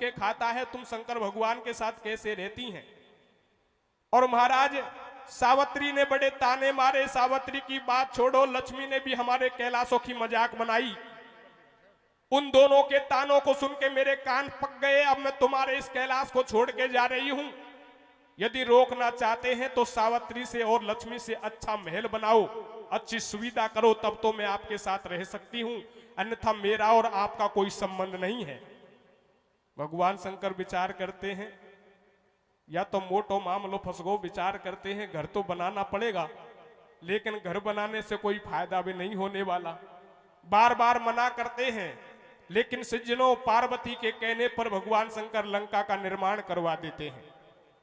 के खाता है, तुम शंकर भगवान के साथ कैसे रहती हैं। और महाराज सावित्री ने बड़े ताने मारे। सावित्री की बात छोड़ो, लक्ष्मी ने भी हमारे कैलाशों की मजाक बनाई। उन दोनों के तानों को सुन के मेरे कान पक गए। अब मैं तुम्हारे इस कैलाश को छोड़ के जा रही हूं। यदि रोकना चाहते हैं तो सावित्री से और लक्ष्मी से अच्छा महल बनाओ, अच्छी सुविधा करो, तब तो मैं आपके साथ रह सकती हूं, अन्यथा मेरा और आपका कोई संबंध नहीं है। भगवान शंकर विचार करते हैं, या तो मोटो मामलो फसगो, विचार करते हैं घर तो बनाना पड़ेगा, लेकिन घर बनाने से कोई फायदा भी नहीं होने वाला। बार बार मना करते हैं, लेकिन सज्जनों पार्वती के कहने पर भगवान शंकर लंका का निर्माण करवा देते हैं।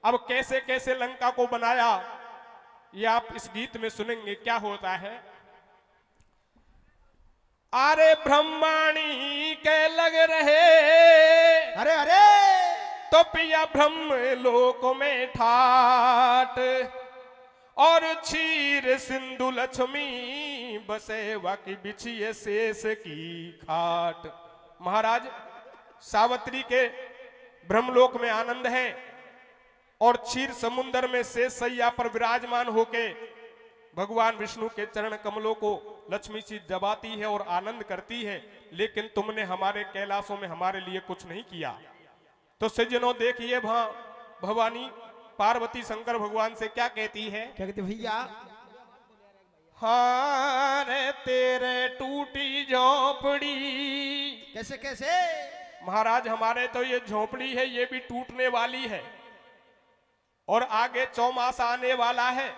अब कैसे कैसे लंका को बनाया ये आप इस गीत में सुनेंगे। क्या होता है, अरे ब्रह्माणी के लग रहे, अरे अरे तो पिया ब्रह्म लोक में ठाट, और क्षीर सिंधु लक्ष्मी बसे वाकी बिछिए शेष की खाट। महाराज सावित्री के ब्रह्मलोक में आनंद है, और क्षीर समुद्र में शेष सैया पर विराजमान होके भगवान विष्णु के चरण कमलों को लक्ष्मी जी दबाती है और आनंद करती है। लेकिन तुमने हमारे कैलाशों में हमारे लिए कुछ नहीं किया। तो सज्जनों देखिए, भवानी पार्वती शंकर भगवान से क्या कहती है। क्या कहते भैया, हाँ रे तेरे टूटी झोपड़ी। कैसे कैसे महाराज हमारे तो ये झोपड़ी है, ये भी टूटने वाली है, और आगे चौमास आने वाला है।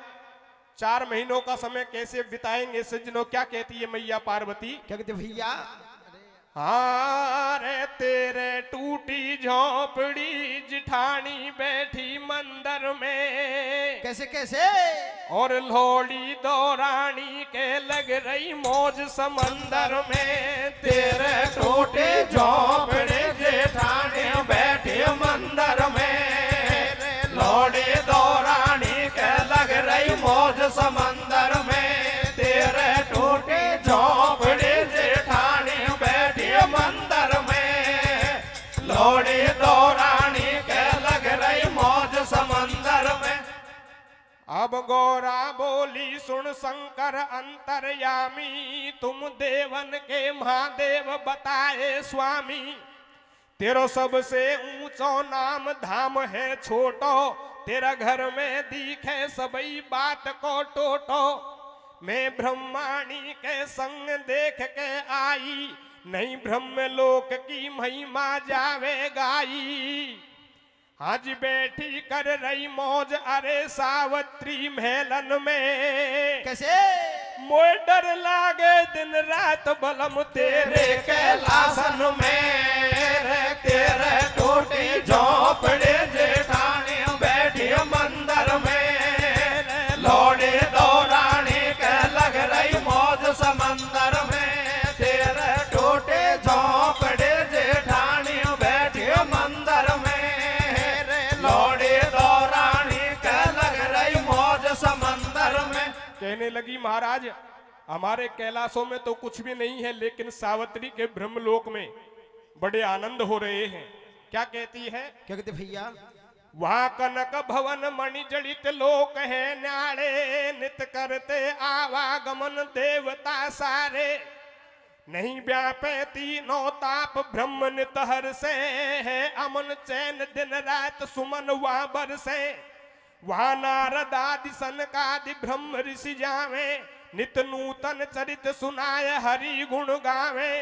4 महीनों का समय कैसे बिताएंगे सज्जनों। क्या कहती है मैया पार्वती, क्या कहते भैया, हाँ रे तेरे टूटी झोपड़ी, जिठानी बैठी मंदिर में। कैसे कैसे और लोड़ी दो रानी के लग रही मौज समंदर में। तेरे टूटी झोपड़ी जिठानी बैठी मंदिर में, लोड़ी दो रानी के लग रही मौज समंदर में। तेरे टूटी झोपड़ी जिठानी बैठी मंदिर में, लोड़ी दो रानी के लग रही मौज समंदर में। अब गौरा बोली सुन शंकर अंतर्यामी, तुम देवन के महादेव बताए स्वामी। तेरो सबसे ऊंचो नाम धाम है छोटो, तेरा घर में दिखे सबई बात को टोटो। मैं ब्रह्माणी के संग देख के आई, नहीं ब्रह्मलोक की महिमा जावे गाई। आज बैठी कर रही मौज अरे सावित्री महलन में। कैसे मोए डर लागे दिन रात बलम तेरे कैलासन में। तेरे टूटी झोपड़ी जेठानी बैठी मंदिर में, लोड़ी दो रानी के लग रही मौज समंदर में। तेरे टूटी झोपड़ी जेठानी बैठी मंदिर में, लोड़ी दो रानी के लग रही मौज समंदर में। कहने लगी महाराज हमारे कैलाशों में तो कुछ भी नहीं है, लेकिन सावित्री के ब्रह्मलोक में बड़े आनंद हो रहे हैं। क्या कहती है, क्या कहते भैया, वहां कनक भवन मणि जड़ित लोक है न्यारे, नित करते आवागमन देवता सारे। नहीं व्यापे तीनों ताप ब्रह्म नित हर से, है अमन चैन दिन रात सुमन वहां बरसे। वहां नारद आदि सनकादि ब्रह्म ऋषि जावे, नित नूतन चरित सुनाय हरि गुण गावे।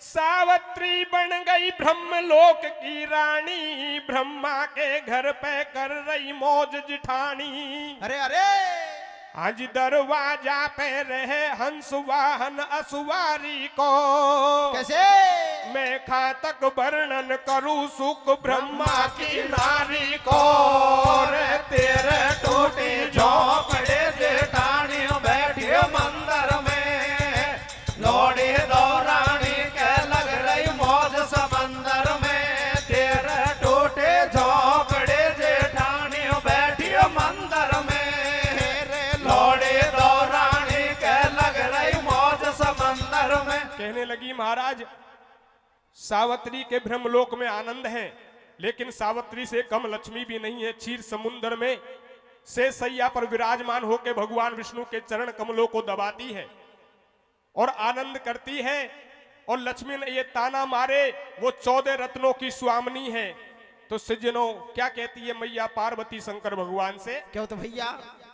सावित्री बन गई ब्रह्मलोक की रानी, ब्रह्मा के घर पे कर रही मौज जिठानी। अरे अरे आज दरवाजा पे रहे हंस वाहन असुवारी को। कैसे मैं खातक वर्णन करूं सुख ब्रह्मा की नारी को। रे तेरे टूटी झोपड़ी जेठानी बैठी मंदिर में, लोड़ी दो रानी के लग रही मौज समंदर में। तेरे टूटी झोपड़ी जेठानी बैठी मंदिर में, लोड़ी दो रानी के लग रही मौज समंदर में। कहने लगी महाराज सावित्री के ब्रह्मलोक में आनंद है, लेकिन सावित्री से कम लक्ष्मी भी नहीं है। क्षीर समुद्र में से सैया पर विराजमान होकर भगवान विष्णु के चरण कमलों को दबाती है और आनंद करती है। और लक्ष्मी ने ये ताना मारे वो 14 रत्नों की स्वामिनी है। तो सज्जनों क्या कहती है मैया पार्वती शंकर भगवान से? क्या होता भैया?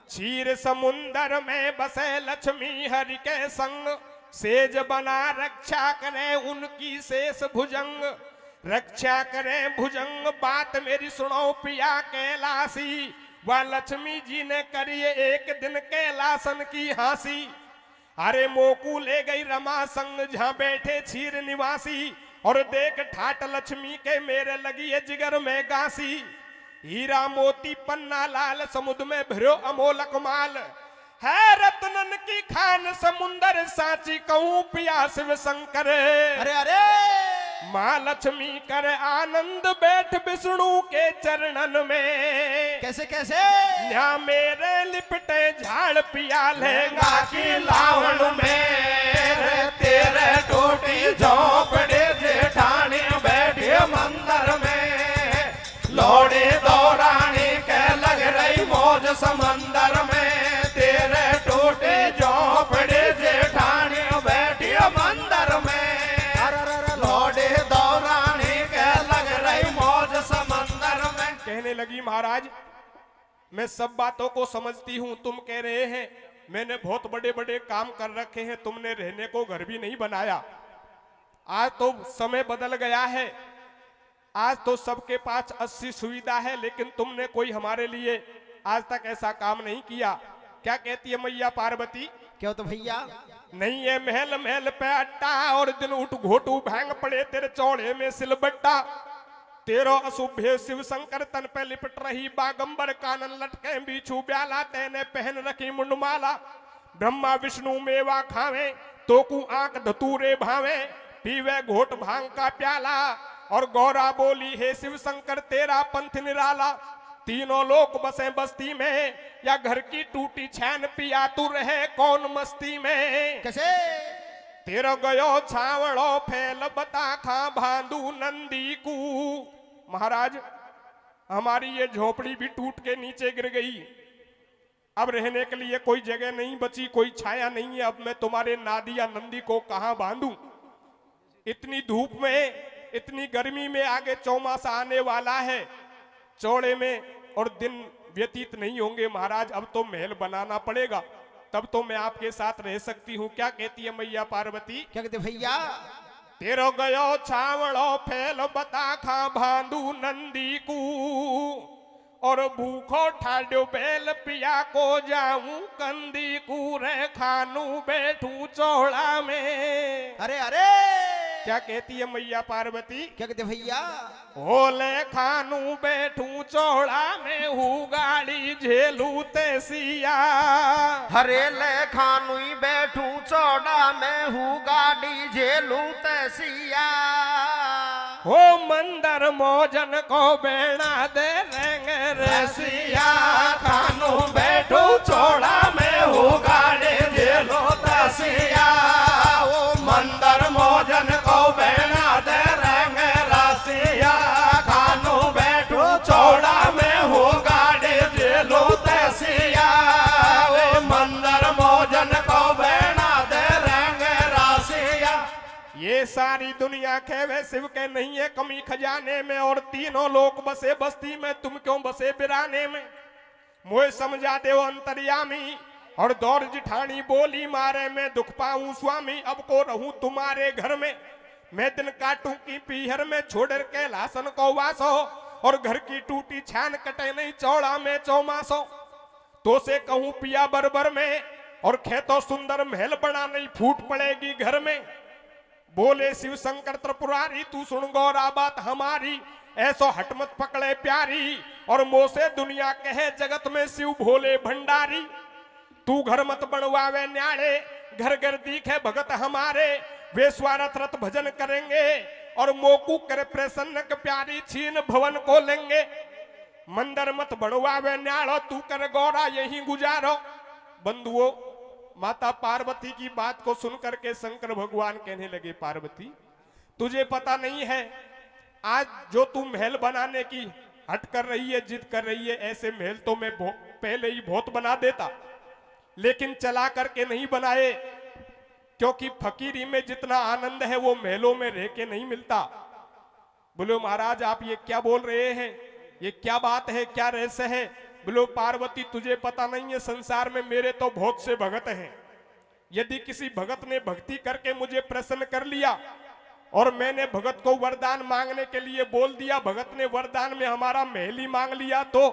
क्षीर समुंदर में बसे लक्ष्मी हरि के संग, सेज बना रक्षा करे उनकी शेष भुजंग। रक्षा करे भुजंग बात मेरी सुनो पिया कैलासी, वह लक्ष्मी जी ने करी एक दिन कैलासन की हासी। अरे मोकू ले गई रमा संग जहां बैठे क्षीर निवासी, और देख ठाट लक्ष्मी के मेरे लगी है जिगर में गासी। हीरा मोती पन्ना लाल समुद्र में भरो अमोलक माल, है रत्नन की खान समुंदर साची कहूं पिया शिव शंकर। अरे अरे माँ लक्ष्मी कर आनंद बैठ विष्णु के चरणन में। कैसे कैसे? यहाँ मेरे लिपटे झाड़ पिया लहंगा की लावण में, तेरे टूटी झोपड़ी जेठानी बैठी मंदिर में। लौड़ी दौरानी के लग रही मौज समंदर में, तेरे टूटी झोपड़ी जेठानी बैठी मंदिर में। लौड़ी दौरानी के लग रही मौज समंदर में। कहने लगी महाराज मैं सब बातों को समझती हूँ, तुम कह रहे हैं मैंने बहुत बड़े बड़े काम कर रखे हैं, तुमने रहने को घर भी नहीं बनाया। आज तो समय बदल गया है, आज तो सबके पास 80 सुविधा है, लेकिन तुमने कोई हमारे लिए आज तक ऐसा काम नहीं किया। क्या कहती है मैया पार्वती? क्या होता भैया? नहीं है महल महल पे अट्टा, और दिन उठ घोटू भांग पड़े तेरे चौड़े में सिलबट्टा। तेरो अशुभ्य शिव शंकर तन पे लिपट रही बागंबर कानन लटके बीछू ब्याला, तेने पहन रखी मुंडमाला। ब्रह्मा विष्णु मेवा खावे तोकू आंख धतूरे भावे, पीवे घोट भांग का प्याला। और गौरा बोली हे शिव शंकर तेरा पंथ निराला। तीनों लोग बसे बस्ती में, या घर की टूटी छैन पिया तू रहे कौन मस्ती में। कैसे? तेरो गयो छावड़ो फैल बता खा भांदू नंदी कू। महाराज हमारी ये झोपड़ी भी टूट के नीचे गिर गई, अब रहने के लिए कोई जगह नहीं बची, कोई छाया नहीं है। अब मैं तुम्हारे नादी या नंदी को कहां बांधूं? इतनी धूप में इतनी गर्मी में आगे चौमासा आने वाला है, चौड़े में और दिन व्यतीत नहीं होंगे महाराज, अब तो महल बनाना पड़ेगा, तब तो मैं आपके साथ रह सकती हूँ। क्या कहती है मैया पार्वती? क्या कहते भैया? तेरो गयो छावड़ो फैल बता खा भांदू नंदी कू, और भूखो ठाड्यो बैल पिया को जाऊं कंदी कू। रे खानू बैठू चौड़ा में। अरे अरे क्या कहती है मैया पार्वती? क्या कहते भैया? ओले खानू बैठू चौड़ा में, हूँ गाड़ी झेलू तेसिया। हरे ले खानुई बैठू चौड़ा में, हूँ गाड़ी झेलू तैसिया। हो मंदर मौजन को बेड़ा दे रेंगे रसिया। खानू बैठू चौड़ा में, हूँ गाड़ी झेलू तैसिया। ओ मंदर मौजन को बेड़ा दे रेंगे रसिया। खानू बैठू चौड़ा में, हूँ गाड़ी झेलू तैसिया। ओ मंदर मौजन को बेड़ा दे रेंगे रसिया। ये सारी दुनिया खेवे शिव के नहीं है कमी खजाने में, और तीनों लोग बसे बस्ती में, तुम क्यों बसे बिराने में? मोए समझा दे अंतर्यामी। और दौर जिठानी बोली मारे मैं दुख पाऊं स्वामी, अब को रहूं तुम्हारे घर में। मैं दिन काटूं की पीहर में, छोड़ के लासन को वासो, और घर की टूटी छान कटे नहीं चौड़ा में चौमासो। तो से कहूं पिया बरबर में, और खेतो सुंदर महल बना नहीं फूट पड़ेगी घर में। बोले शिव शंकर त्रिपुरारी तू सुन गौरा बात हमारी, ऐसो हटमत पकड़े प्यारी। और मोसे दुनिया कहे जगत में शिव भोले भंडारी। तू घर मत बनवावे न्याड़े, घर घर दिखे भगत हमारे। वे स्वार्थ रथ भजन करेंगे, और मोकू कर प्रसन्न प्यारी छीन भवन को लेंगे। मंदिर मत बनवावे न्याड़ो, तू कर गौरा यही गुजारो। बंधुओं माता पार्वती की बात को सुनकर के शंकर भगवान कहने लगे पार्वती तुझे पता नहीं है आज जो तू महल बनाने की हट कर रही है, जिद कर रही है, ऐसे महल तो मैं पहले ही बहुत बना देता, लेकिन चला करके नहीं बनाए, क्योंकि फकीरी में जितना आनंद है वो महलों में रह के नहीं मिलता। बोलो महाराज आप ये क्या बोल रहे हैं, ये क्या बात है, क्या रहस्य है? बोलो पार्वती तुझे पता नहीं है, संसार में मेरे तो बहुत से भगत हैं। यदि किसी भगत ने भक्ति करके मुझे प्रसन्न कर लिया और मैंने भगत को वरदान मांगने के लिए बोल दिया, भगत ने वरदान में हमारा महल ही मांग लिया, तो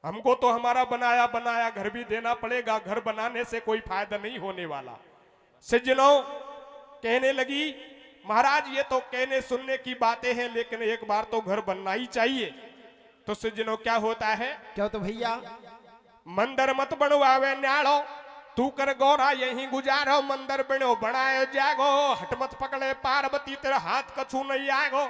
हमको तो हमारा बनाया बनाया घर भी देना पड़ेगा। घर बनाने से कोई फायदा नहीं होने वाला। सज्जनों कहने लगी महाराज ये तो कहने सुनने की बातें हैं, लेकिन एक बार तो घर बनना ही चाहिए। तो सज्जनों क्या होता है, क्या तो भैया मंदिर मत बनवावे न्याड़ो, तू कर गौरा यहीं गुजारो, मंदिर बनो बनाए जागो, हट मत पकड़े पार्वती तेरा हाथ कछू नहीं आगो।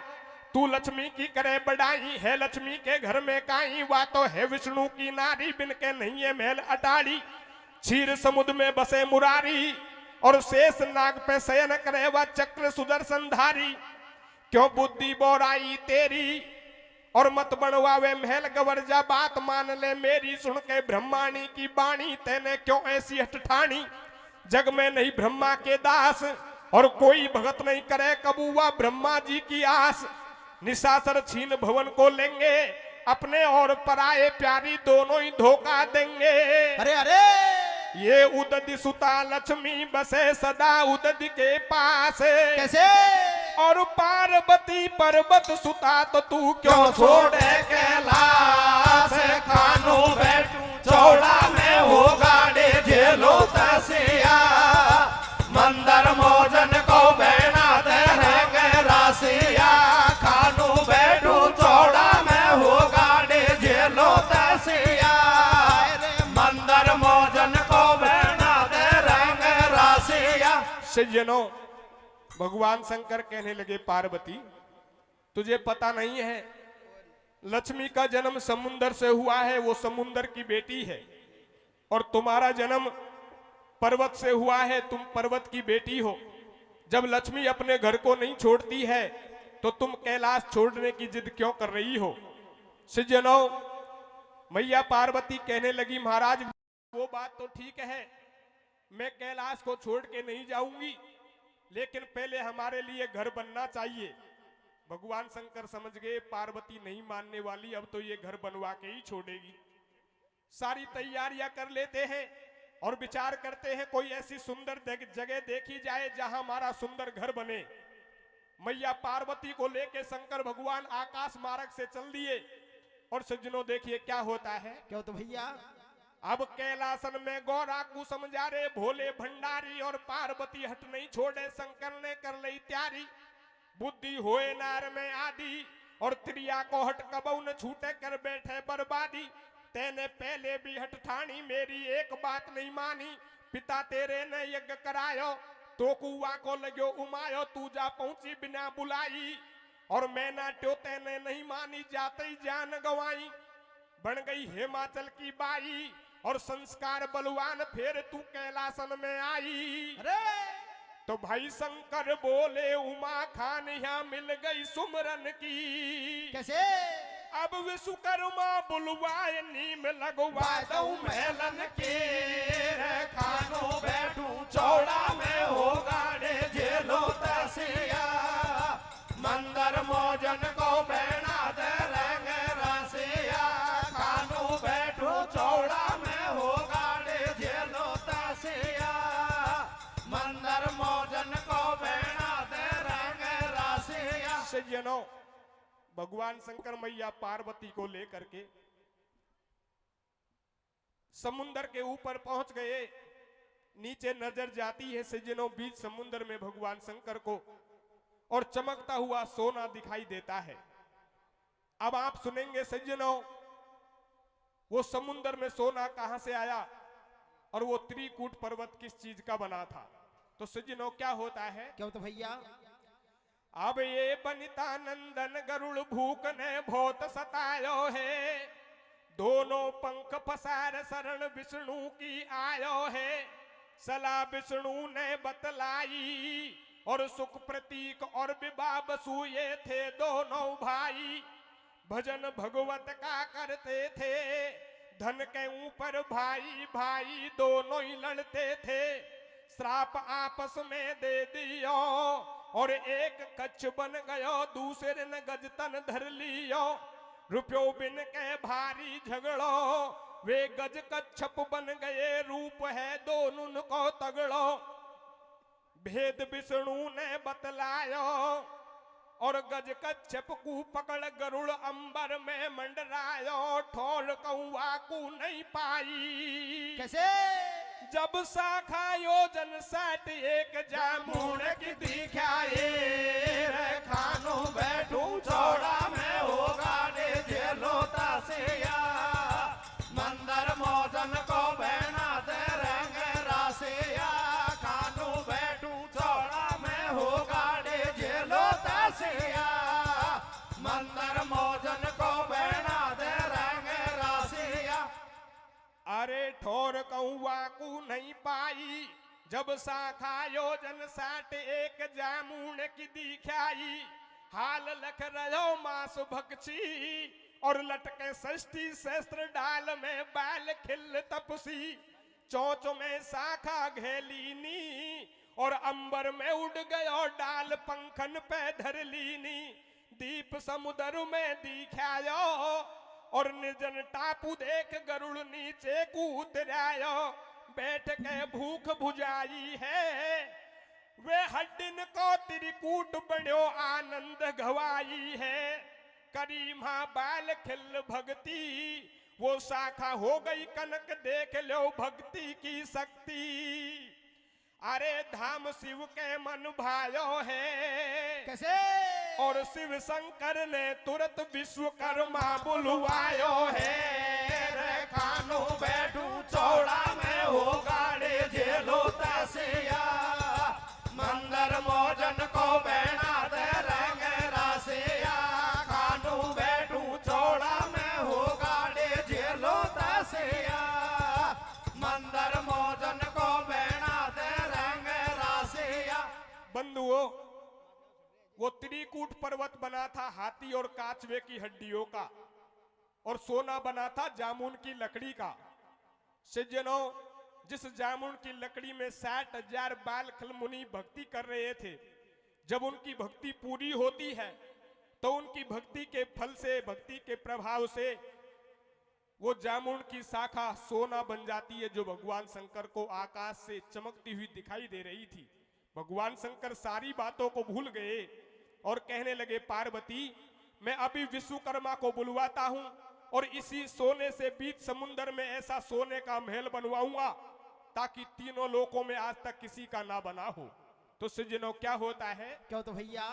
तू लक्ष्मी की करे बड़ाई है, लक्ष्मी के घर में काई, वा तो है विष्णु की नारी, बिन के नहीं है महल अटाड़ी। क्षीर समुद्र में बसे मुरारी, और शेष नाग पे शयन करे वह चक्र सुदर्शन धारी। क्यों बुद्धि बोराई तेरी, और मत बनवावे महल गवर्जा, बात मान ले मेरी, सुन के ब्रह्माणी की बाणी, तेने क्यों ऐसी हट ठानी। जग में नहीं ब्रह्मा के दास, और कोई भगत नहीं करे कबूआ ब्रह्मा जी की आस। निशाचर छीन भवन को लेंगे, अपने और पराये प्यारी दोनों ही धोखा देंगे। अरे अरे ये उदधि सुता लक्ष्मी बसे सदा उदधि के पास, कैसे? और पार्वती पर्वत सुता तो तू क्यों छोड़े कैलाश, खानू बैठू चौड़ा में हो गाड़े झेलो तसिया। मंदिर मोजन को बैना दे रहेंगे रासिया, खानू बैठू चौड़ा में हो गाड़े झेलो तसिया। मंदिर मोजन को बैना दे रहेंगे रासिया। सज्जनों भगवान शंकर कहने लगे पार्वती तुझे पता नहीं है, लक्ष्मी का जन्म समुंदर से हुआ है, वो समुंदर की बेटी है, और तुम्हारा जन्म पर्वत से हुआ है, तुम पर्वत की बेटी हो। जब लक्ष्मी अपने घर को नहीं छोड़ती है तो तुम कैलाश छोड़ने की जिद क्यों कर रही हो? सज्जनों मैया पार्वती कहने लगी महाराज वो बात तो ठीक है, मैं कैलाश को छोड़ के नहीं जाऊंगी, लेकिन पहले हमारे लिए घर बनना चाहिए। भगवान शंकर समझ गए पार्वती नहीं मानने वाली, अब तो ये घर बनवा के ही छोड़ेगी। सारी तैयारियां कर लेते हैं और विचार करते हैं कोई ऐसी सुंदर जगह देखी जाए जहां हमारा सुंदर घर बने। मैया पार्वती को लेके शंकर भगवान आकाश मार्ग से चल दिए। और सज्जनों देखिए क्या होता है, क्या तो भैया अब कैलासन में गौरा को समझा रे भोले भंडारी, और पार्वती हट नहीं छोड़े, शंकर ने कर ली तैयारी। बुद्धि होए नार में आदि, और त्रिया को हट कबऊ न छूटे, कर बैठे बर्बादी। तेने पहले भी हट ठानी, मेरी एक बात नहीं मानी। पिता तेरे ने यज्ञ करायो, तो कुआ को लगो उमायो, तू जा पहुंची बिना बुलाई। और मैं ना ट्यो तेने नहीं मानी, जाते ही जान गवाई। बन गई हिमाचल की बाई, और संस्कार बलवान, फिर तू कैलासन में आई। अरे तो भाई शंकर बोले उमा खान यहाँ मिल गई सुमरन की, कैसे? अब विश्वकर्मा बुलवाए नीम लगवा दऊ मेलन की। खानो बैठू चौड़ा में हो गाड़े झेलो तसिया। मंदिर मोजन को बैना दे रहेंगे रासिया। खानो बैठू चौड़ा में हो गाड़े झेलो तसिया। मंदिर मोजन को बैना दे रहेंगे रासिया। सज्जनों भगवान शंकर मैया पार्वती को लेकर के समुंदर के ऊपर पहुंच गए। नीचे नजर जाती है सज्जनों बीच समुंदर में भगवान शंकर को, और चमकता हुआ सोना दिखाई देता है। अब आप सुनेंगे सज्जनों वो समुंदर में सोना कहां से आया, और वो त्रिकूट पर्वत किस चीज का बना था। तो सज्जनों क्या होता है, क्या तो भैया अब ये बनिता नंदन गरुड़ भूख ने बहुत सतायो है। दोनों पंख पसार शरण विष्णु की आयो है। सलाह विष्णु ने बतलाई, और सुख प्रतीक और विवाह बसु ये थे दोनों भाई। भजन भगवत का करते थे, धन के ऊपर भाई भाई दोनों ही लड़ते थे। श्राप आपस में दे दियो और एक कच्छ बन गयो, दूसरे ने गजतन धर लियो। रुपयो बिन के भारी झगड़ो, वे गज कच्छप बन गए, रूप है दोनों को तगड़ो। भेद विष्णु ने बतलायो और गज कच्छप को पकड़ गरुड़ अंबर में मंडरायो। ठोर कौवा को नहीं पाई, कैसे? जब शाखा योजन 61 जामुन की दिखाए। खानो बैठू चौड़ा में होगा रे जेलो तासिया। मंदर मौजन को बहना दे रंग रासिया। खानो बैठू चौड़ा में होगा रे जेलो तासिया। मंदर मौजन को बहना दे रंग रासिया। अरे ठोर कौवा को नहीं पाई, जब शाखा योजन 61 जामुन की दिखाई। हाल लख रहो मास भक्षी और लटके 60 शस्त्र डाल में बाल खिल तपसी। चोंच में शाखा घेलीनी और अंबर में उड़ गयो, डाल पंखन पे धर लीनी। दीप समुद्र में दिखायो और निर्जन टापू देख गरुड़ नीचे को उतरायो। बैठ के भूख बुझाई है, वे हड्डिन को त्रिकूट बन्यो आनंद गवाई है। करीमा बाल खिल भक्ति, वो शाखा हो गई कनक, देख लो भक्ति की शक्ति। अरे धाम शिव के मन भायो है, कैसे? और शिव शंकर ने तुरंत विश्वकर्मा बुलवायो है। खानो बैठू चौड़ा में होगा रे जेलो तासिया। मंदर मौजन को बहना दे रंग रासिया। खानो बैठू चौड़ा में होगा रे जेलो तासिया। मंदर मौजन को बहना दे रंग रासिया। बंधुओं, वो त्रिकूट पर्वत बना था हाथी और काचवे की हड्डियों का, और सोना बना था जामुन की लकड़ी का। सज्जनों, जिस जामुन की लकड़ी में 60,000 बाल खल मुनि भक्ति कर रहे थे, जब उनकी भक्ति पूरी होती है तो उनकी भक्ति के फल से, भक्ति के प्रभाव से वो जामुन की शाखा सोना बन जाती है, जो भगवान शंकर को आकाश से चमकती हुई दिखाई दे रही थी। भगवान शंकर सारी बातों को भूल गए और कहने लगे, पार्वती मैं अभी विश्वकर्मा को बुलवाता हूं और इसी सोने से बीच समुद्र में ऐसा सोने का महल बनवाऊंगा ताकि तीनों लोकों में आज तक किसी का ना बना हो। तो सज्जनों, क्या होता है? क्या तो भैया?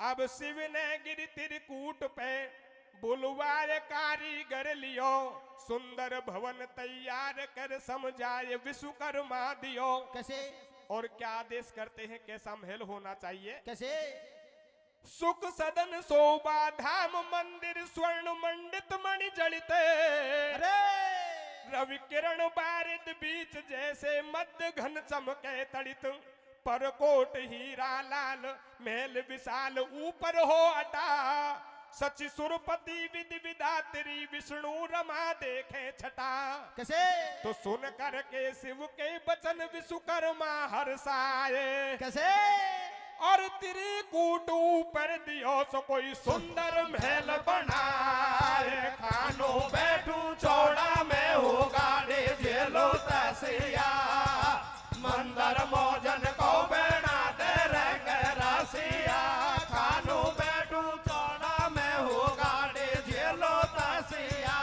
अब शिव ने गिर त्रिकूट पे बुलवाए कारीगर लियो। सुंदर भवन तैयार कर समझाए विश्वकर्मा दियो। कैसे? और क्या आदेश करते हैं, कैसा महल होना चाहिए? कैसे? सुख सदन शोभा धाम मंदिर स्वर्ण मंडित मणि जड़िते। अरे रवि किरण बारिद बीच जैसे मध्य घन चमके तड़ित। परकोट हीरा लाल महल विशाल ऊपर हो अटा। सचि सुरपति विधि विधात्री विष्णु रमा देखे छटा। कैसे? तो सुन कर के शिव के वचन विश्वकर्मा हर्षाए। कैसे? और त्रिकूट ऊपर दियो सो कोई सुंदर महल बनाए। खानो बैठू चौड़ा में होगा रे जेलो तासिया। मंदर मौजन को बना दे रंग रासिया। खानो बैठू चौड़ा में होगा रे जेलो तासिया।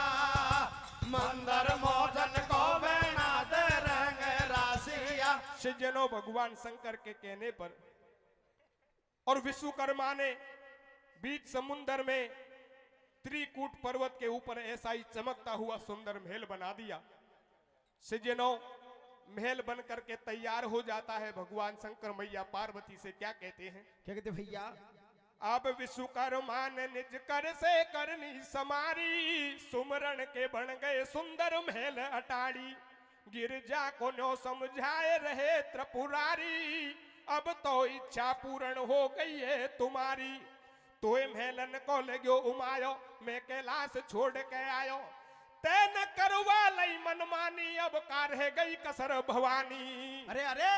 मंदर मौजन को बना दे रंग रासिया। सज्जनों, भगवान शंकर के कहने पर और विश्वकर्मा ने बीच समुद्र में त्रिकूट पर्वत के ऊपर ऐसा ही चमकता हुआ सुंदर महल बना दिया। सज्जनों, महल बन करके तैयार हो जाता है। भगवान शंकर मैया पार्वती से क्या कहते हैं? क्या कहते भैया? अब विश्वकर्मा ने निज कर से करनी समारी। सुमरण के बन गए सुंदर महल अटारी। गिरजा को नो समझाए रहे त्रिपुरारी। अब तो इच्छा पूर्ण हो गई है तुम्हारी। तोय मेलन को लगो उमायो, मैं कैलाश छोड़ के आयो। ते न करवा लई मनमानी, अब का रह गई कसर भवानी। अरे अरे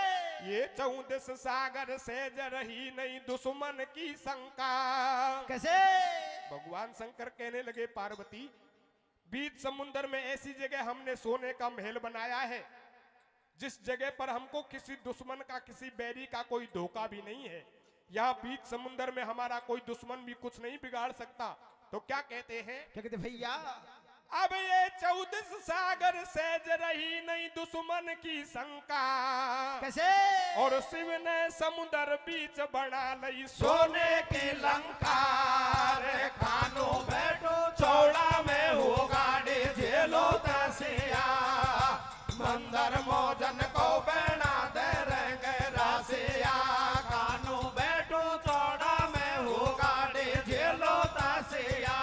ये 14 सागर से रही नहीं दुश्मन की शंका। कैसे? भगवान शंकर कहने लगे पार्वती, बीच समुद्र में ऐसी जगह हमने सोने का महल बनाया है जिस जगह पर हमको किसी दुश्मन का, किसी बैरी का कोई धोखा भी नहीं है। यहाँ बीच समुद्र में हमारा कोई दुश्मन भी कुछ नहीं बिगाड़ सकता। तो क्या कहते हैं? क्या कहते भैया? अब ये 14 सागर से रही नहीं दुश्मन की शंका। कैसे? और शिव ने समुद्र बीच बना लई सोने की लंका। रे खानो बैठो चौड़ा में हो गाड़ी झेलो तसिया। मंदर मोजन को बना दे रहेंगे रासिया। कानो बैठो चौड़ा में हो गाड़ी झेलो तसिया।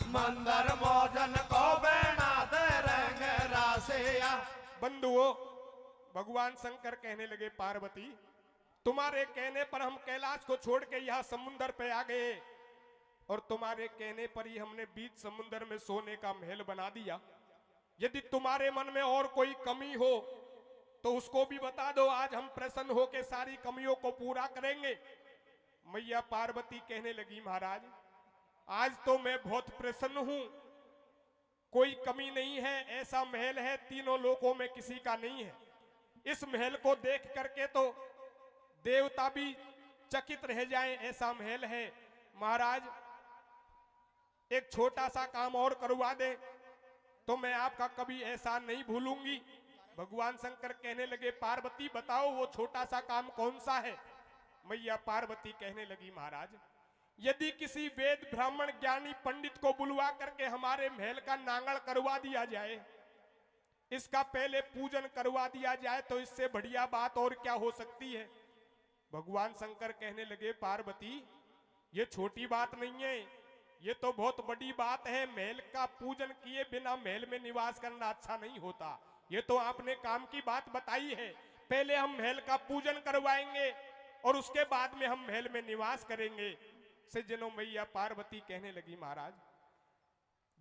मंदर मोजन को बना दे रहेंगे रासिया। बंधुओं, भगवान शंकर कहने लगे पार्वती, तुम्हारे कहने पर हम कैलाश को छोड़ के यहाँ समुद्र पे आ गए और तुम्हारे कहने पर ही हमने बीच समुद्र में सोने का महल बना दिया। यदि तुम्हारे मन में और कोई कमी हो तो उसको भी बता दो, आज हम प्रसन्न होकर सारी कमियों को पूरा करेंगे। मैया पार्वती कहने लगी, महाराज आज तो मैं बहुत प्रसन्न हूं, कोई कमी नहीं है। ऐसा महल है तीनों लोकों में किसी का नहीं है। इस महल को देख करके तो देवता भी चकित रह जाएं, ऐसा महल है। महाराज एक छोटा सा काम और करवा दे तो मैं आपका कभी एहसान नहीं भूलूंगी। भगवान शंकर कहने लगे, पार्वती बताओ वो छोटा सा काम कौन सा है? मैया पार्वती कहने लगी, महाराज यदि किसी वेद ब्राह्मण ज्ञानी पंडित को बुलवा करके हमारे महल का नांगल करवा दिया जाए, इसका पहले पूजन करवा दिया जाए, तो इससे बढ़िया बात और क्या हो सकती है? भगवान शंकर कहने लगे, पार्वती ये छोटी बात नहीं है, ये तो बहुत बड़ी बात है। महल का पूजन किए बिना महल में निवास करना अच्छा नहीं होता। ये तो आपने काम की बात बताई है, पहले हम महल का पूजन करवाएंगे और उसके बाद में हम महल में निवास करेंगे। सज्जनों, मैया पार्वती कहने लगी, महाराज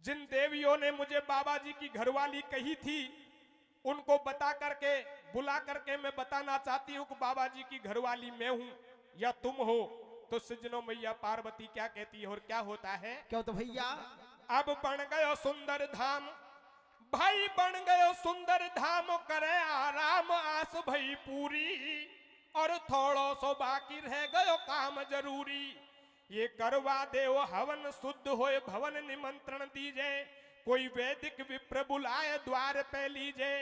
जिन देवियों ने मुझे बाबा जी की घरवाली कही थी उनको बता करके, बुला करके मैं बताना चाहती हूं कि बाबा जी की घरवाली मैं हूं या तुम हो। तो सज्जनों, मैया पार्वती क्या कहती है और क्या होता है? क्या तो भैया? अब बन गयो सुंदर धाम, भाई बन गयो सुंदर धाम, करे आराम आस भई पूरी, और थोड़ो सो बाकी रह गयो काम जरूरी। ये करवा देव हवन, शुद्ध होए भवन निमंत्रण दीजे, कोई वैदिक विप्र बुलाए द्वार पे लीजे।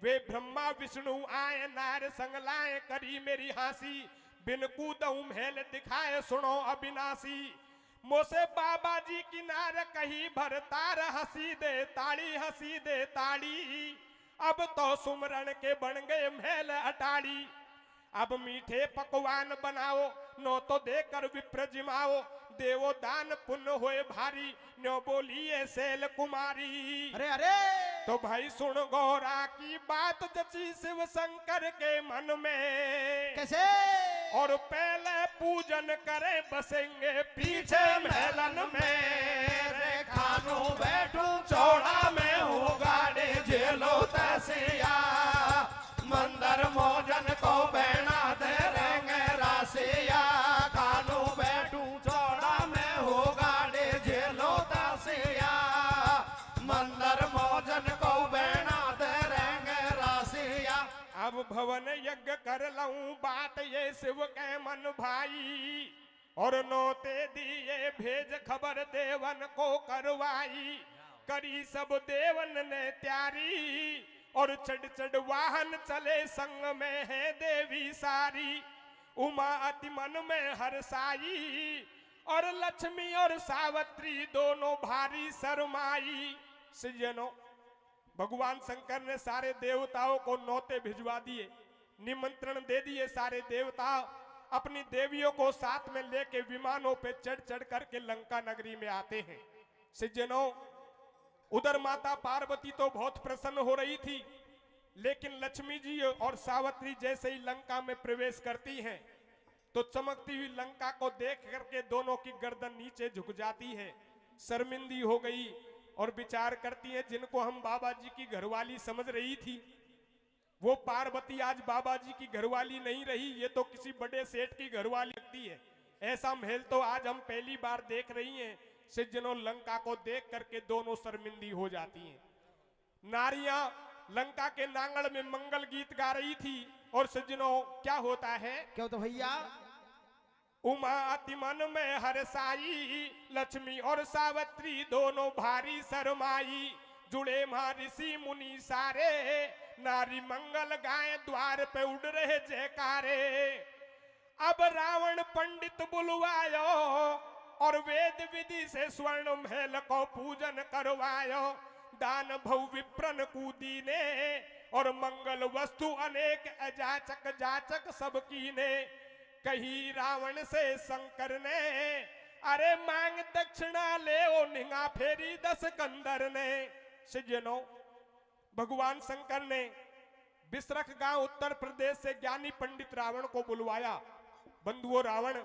वे ब्रह्मा विष्णु आए नार संग लाए, करी मेरी हासी, बिन कूदऊ महल दिखाए सुनो अविनाशी। मोसे बाबा जी की नार कही भरतार, हंसी दे ताड़ी हंसी दे ताड़ी, अब तो सुमरण के बन गए महल अटाड़ी। अब मीठे पकवान बनाओ, नो तो देकर विप्र जिमाओ, देवो दान पुण्य होए भारी, नो बोलिए शैल कुमारी। अरे अरे तो भाई सुन गौरा की बात जची शिव शंकर के मन में। कैसे? और पहले पूजन करे बसेंगे पीछे महलन में। रे खानो बैठू चौड़ा में हो गाड़ी झेलो तसिया। मंदर मोजन को बहना दे रहेंगे रासिया। खानो बैठू चौड़ा में हो गाड़ी झेलो तसिया। मंदर मोजन को बहना दे रहेंगे रासिया। अब भवन यज्ञ कर लऊं बात ये शिव के मन भाई, और नोते दिए भेज खबर देवन को करवाई। करी सब देवन ने त्यारी, और चढ़ चढ़ वाहन चले संग में है देवी सारी। उमा अति मन में हर्षाई, और लक्ष्मी और सावित्री दोनों भारी शर्माई। सज्जनों, भगवान शंकर ने सारे देवताओं को नौते भिजवा दिए, निमंत्रण दे दिए। सारे देवता अपनी देवियों को साथ में लेके विमानों पे चढ़ चढ़ करके लंका नगरी में आते हैं। सज्जनों, उधर माता पार्वती तो बहुत प्रसन्न हो रही थी लेकिन लक्ष्मी जी और सावित्री जैसे ही लंका में प्रवेश करती हैं तो चमकती हुई लंका को देख करके दोनों की गर्दन नीचे झुक जाती है, शर्मिंदी हो गई और विचार करती है जिनको हम बाबा जी की घरवाली समझ रही थी वो पार्वती आज बाबा जी की घरवाली नहीं रही, ये तो किसी बड़े सेठ की घरवाली लगती है। ऐसा महल तो आज हम पहली बार देख रही हैं। सज्जनों, लंका को देख करके दोनों शर्मिंदी हो जाती हैं। नारियां लंका के नांगल में मंगल गीत गा रही थी और सज्जनों क्या होता है, क्या तो भैया उमा अति मन में हर्षाई, लक्ष्मी और सावित्री दोनों भारी शरमाई, जुड़े महर्षि मुनि सारे, नारी मंगल गाय द्वार पे उड़ रहे जयकारे। अब रावण पंडित बुलवायो और वेद विधि से स्वर्ण महल को पूजन करवायो, दान भव विप्रन कूदी ने और मंगल वस्तु अनेक अजाचक जाचक सबकी ने। कही रावण से शंकर ने, अरे मांग दक्षिणा ले ओ निंगा फेरी 10 कंदर ने। सज्जनों, भगवान शंकर ने बिसरख गांव उत्तर प्रदेश से ज्ञानी पंडित रावण को बुलवाया। बंधुओं, रावण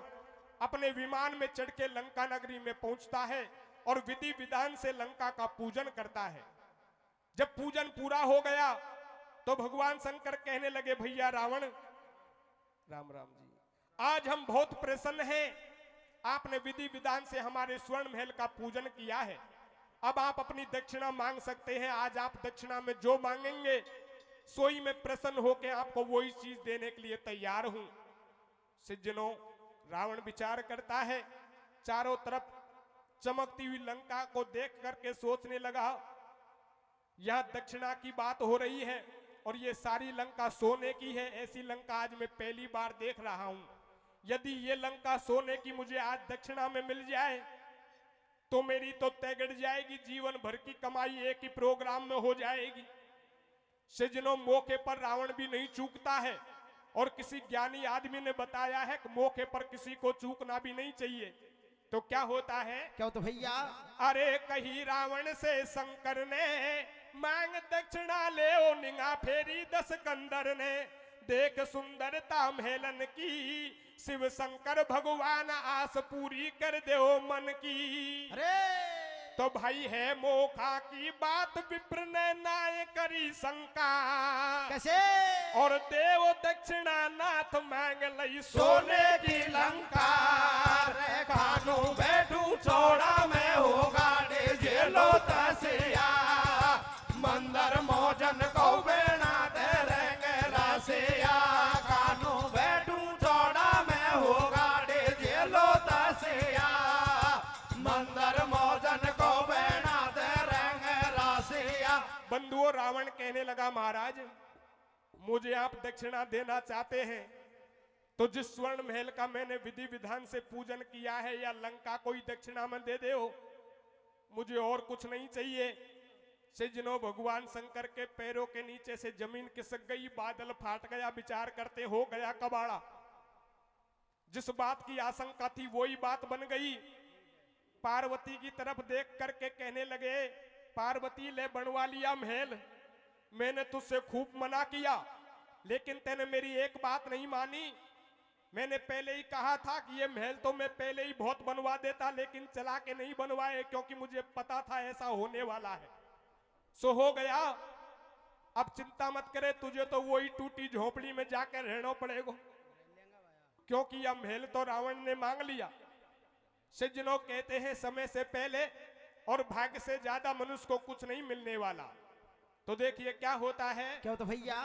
अपने विमान में चढ़ के लंका नगरी में पहुंचता है और विधि विधान से लंका का पूजन करता है। जब पूजन पूरा हो गया तो भगवान शंकर कहने लगे, भैया रावण, राम राम जी, आज हम बहुत प्रसन्न हैं, आपने विधि विधान से हमारे स्वर्ण महल का पूजन किया है, अब आप अपनी दक्षिणा मांग सकते हैं। आज आप दक्षिणा में जो मांगेंगे सोई में प्रसन्न होकर आपको वही चीज देने के लिए तैयार हूं। सज्जनों, रावण विचार करता है, चारों तरफ चमकती हुई लंका को देख करके सोचने लगा, यहां दक्षिणा की बात हो रही है और ये सारी लंका सोने की है। ऐसी लंका आज मैं पहली बार देख रहा हूं। यदि ये लंका सोने की मुझे आज दक्षिणा में मिल जाए तो मेरी तो तैगड़ जाएगी, जीवन भर की कमाई एक ही प्रोग्राम में हो जाएगी। सज्जनों, मौके पर रावण भी नहीं चूकता है और किसी ज्ञानी आदमी ने बताया है कि मौके पर किसी को चूकना भी नहीं चाहिए। तो क्या होता है, क्या तो भैया अरे कही रावण से शंकर ने, मांग दक्षिणा ले ओ निंगा फेरी 10 कंदर ने। देख सुंदरता महलन की, शिव शंकर भगवान आस पूरी कर दो मन की। अरे तो भाई है मौका की बात, विप्र ने नाय करी शंका, कैसे और देव दक्षिणा नाथ मांग लई सोने की लंका रे, खानू बैठू चौड़ा में हो गाड़े जेलो तसिया, मंदर मोजन को बेना दे रेंगे रासिया, खानू बैठू चौड़ा में हो गाड़े जेलो तसिया, मंदर मोजन को बेना दे रेंगे रासिया। बंधुओं, रावण कहने लगा, महाराज मुझे आप दक्षिणा देना चाहते हैं तो जिस स्वर्ण महल का मैंने विधि विधान से पूजन किया है या लंका को ही दक्षिणा में दे दो, मुझे और कुछ नहीं चाहिए। सज्जनों, भगवान शंकर के पैरों के नीचे से जमीन खिसक गई, बादल फाट गया, विचार करते हो गया कबाड़ा। जिस बात की आशंका थी वही बात बन गई। पार्वती की तरफ देख करके कहने लगे, पार्वती ले बनवा लिया महल, मैंने तुझसे खूब मना किया लेकिन तूने मेरी एक बात नहीं मानी। मैंने पहले ही कहा था कि ये महल तो मैं पहले ही बहुत बनवा देता, लेकिन चला के नहीं बनवाए क्योंकि मुझे पता था ऐसा होने वाला है। सो हो गया, अब चिंता मत करे, तुझे तो वही टूटी झोपड़ी में जाकर रहना पड़ेगा क्योंकि यह महल तो रावण ने मांग लिया। सज्जनों, कहते हैं समय से पहले और भाग्य से ज्यादा मनुष्य को कुछ नहीं मिलने वाला। तो देखिए क्या होता है, क्या तो भैया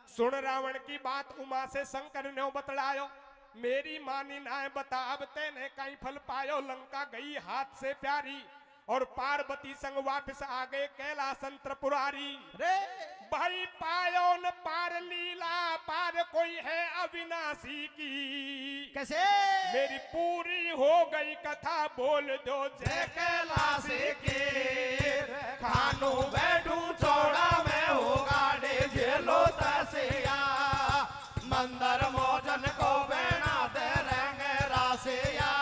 सुन रावण की बात उमा से शंकर ने बतलायो, मेरी मानी नाय बता अब तेने कहीं फल पायो। लंका गई हाथ से प्यारी और पार्वती संग वापस आ गए कैलासन त्रिपुरारी। रे भाई पायो न पार लीला, पार कोई है अविनाशी की। कैसे मेरी पूरी हो गई कथा, बोल दो जय कैलाशी की, खानू बैठू चौड़ा में हो गाड़े जेलो तसिया, मंदर मोजन को बेना दे रेंगे रासिया,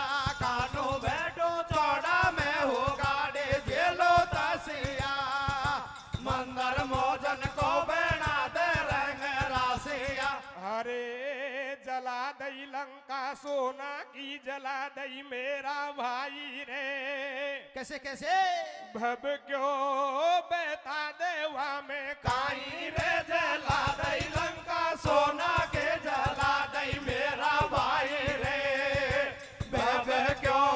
खानू बैठू चौड़ा में हो गाड़े जेलो तसिया, मंदर मोजन को बेना दे जला दई मेरा भाई रे। कैसे कैसे भब क्यों बता देवा में काई रे जला दई लंका सोना के जला दई मेरा भाई रे। भव क्यों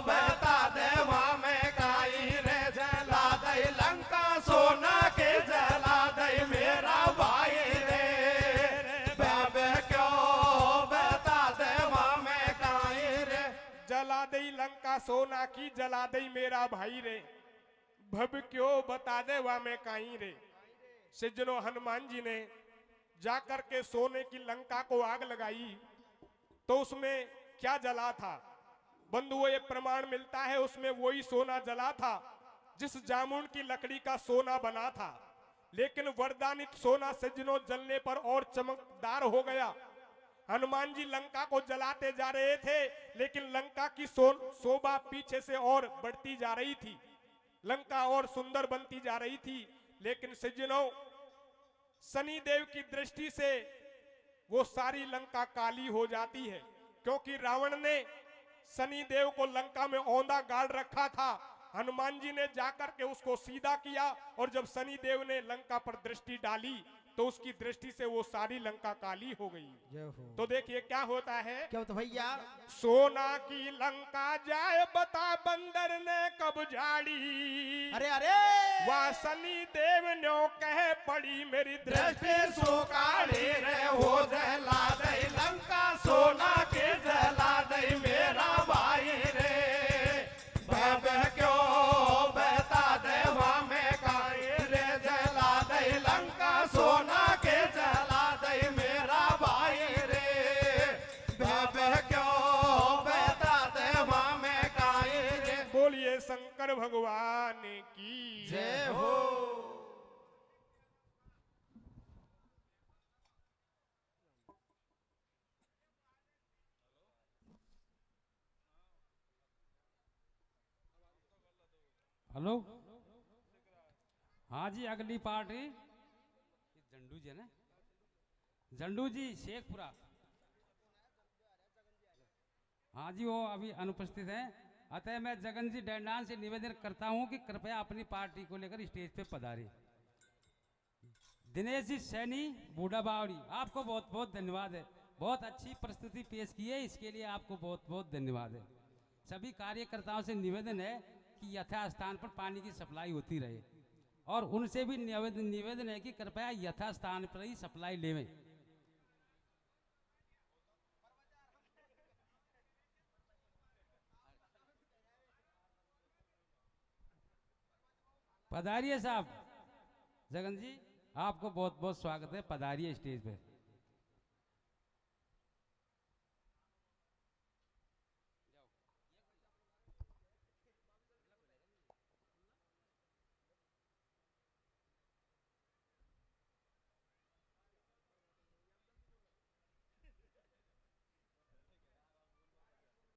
बता देवा में काई रे जला दई लंका सोना के जला दई मेरा भाई रे। भव क्यों बता देवा में काई रे जला दई लंका सोना की जला दई मेरा भाई रे। भब क्यों बता देवा में काई रे। सज्जनों, हनुमान जी ने जाकर के सोने की लंका को आग लगाई तो उसमें क्या जला था? बंधुओं, ये प्रमाण मिलता है उसमें वही सोना जला था जिस जामुन की लकड़ी का सोना बना था। लेकिन वरदानित सोना सज्जनों जलने पर और चमकदार हो गया। हनुमान जी लंका को जलाते जा रहे थे लेकिन लंका की शोभा पीछे से और बढ़ती जा रही थी, लंका और सुंदर बनती जा रही थी। लेकिन सज्जनों, शनि देव की दृष्टि से वो सारी लंका काली हो जाती है, क्योंकि रावण ने शनि देव को लंका में औंधा गाड़ रखा था। हनुमान जी ने जाकर के उसको सीधा किया और जब शनि देव ने लंका पर दृष्टि डाली तो उसकी दृष्टि से वो सारी लंका काली हो गई। जय हो। तो देखिए क्या होता है। क्या होता भैया? सोना की लंका जाए बता बंदर ने कब झाड़ी। अरे अरे वह शनि देव न्यो कह पड़ी मेरी दृष्टि दृष्टि सुकाली रे हो जला दई लंका सोना के जला दई मेरा भाई रे। भव क्यों बता देवा में काई रे जला दई लंका सोना के जला दई मेरा भाई रे। भव क्यों बता देवा में काई रे। बोलिए शंकर भगवान की जय हो। हेलो, हाँ जी, अगली पार्टी झंडू जी है ना, झंडू जी शेखपुरा। हाँ जी, वो अभी अनुपस्थित हैं। अतः मैं जगन जी डैंडान से निवेदन करता हूं कि कृपया अपनी पार्टी को लेकर स्टेज पे पधारें। दिनेश जी सैनी बूढ़ा बावड़ी, आपको बहुत बहुत धन्यवाद है। बहुत अच्छी प्रस्तुति पेश की है, इसके लिए आपको बहुत बहुत धन्यवाद है। सभी कार्यकर्ताओं से निवेदन है कि यथास्थान पर पानी की सप्लाई होती रहे और उनसे भी निवेदन है कि कृपया यथास्थान पर ही सप्लाई लेवें। पधारिए साहब, जगन जी आपको बहुत बहुत स्वागत है, पधारिए स्टेज पे।